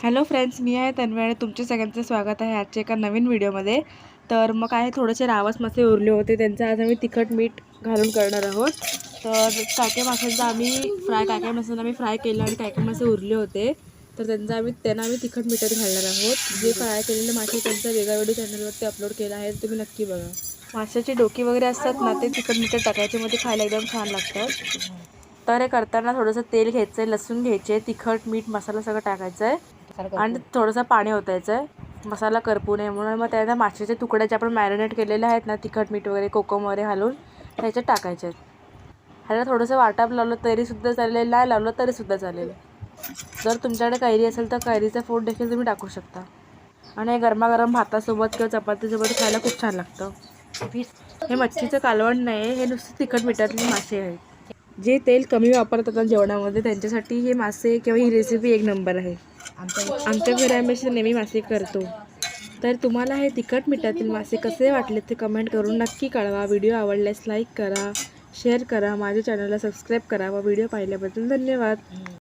Hello friends, मी आहे तन्वी आणि तुमच्या सगळ्यांचं स्वागत आहे आजच्या एका नवीन व्हिडिओमध्ये. तर मग आहे थोडेसे रावस मासे उरले होते, त्यांचं आज आम्ही तिखट मीठ घालून करणार आहोत. तर काय माशांचं आम्ही फ्राय केलं आणि काय मासे उरले होते तर त्यांना आम्ही तिखट मीठात घालणार आहोत. जे फ्राय केलेले मासे त्यांचा वेगळा व्हिडिओ चॅनलवरती अपलोड केला आहे, तुम्ही नक्की बघा. माशाची डोकी वगैरे असतात ना, ते तिखट मीठात टाकायचे, मध्ये खायला एकदम छान लागतात. तर हे करताना थोडंसं तेल घ्यायचं आहे, लसूण घ्यायचे, तिखट मीठ मसाला सगळं टाकायचं आहे आणि थोडंसं पाणी ओतायचं आहे मसाला करपू नये म्हणून. मग त्यानंतर माशाचे तुकडे जे आपण मॅरिनेट केलेले आहेत ना, तिखट मीठ वगैरे कोकम वगैरे घालून त्याच्यात टाकायचे आहेत. ह्याला थोडंसं वाटाप लावलं तरीसुद्धा चालेल, नाही लावलं तरीसुद्धा चालेल. जर तुमच्याकडे कैरी असेल तर कैरीचा फोड देखील तुम्ही टाकू शकता. आणि हे गरमागरम भातासोबत किंवा चपातीसोबत खायला खूप छान लागतं. हे मच्छीचं कालवण नाही, हे नुसतं तिखट मिठातले मासे आहेत. जे तेल कमी वापरतात जेवणामध्ये त्यांच्यासाठी हे मासे किंवा ही रेसिपी एक नंबर आहे. आमच्या घरी आम्ही नेहमी मासे करतो. तर तुम्हाला हे तिखट मिठातील मासे कसे वाटले ते कमेंट करून नक्की कळवा. व्हिडिओ आवडल्यास लाईक करा, शेअर करा, माझ्या चॅनलला सबस्क्राईब करा व व्हिडिओ पाहिल्याबद्दल धन्यवाद.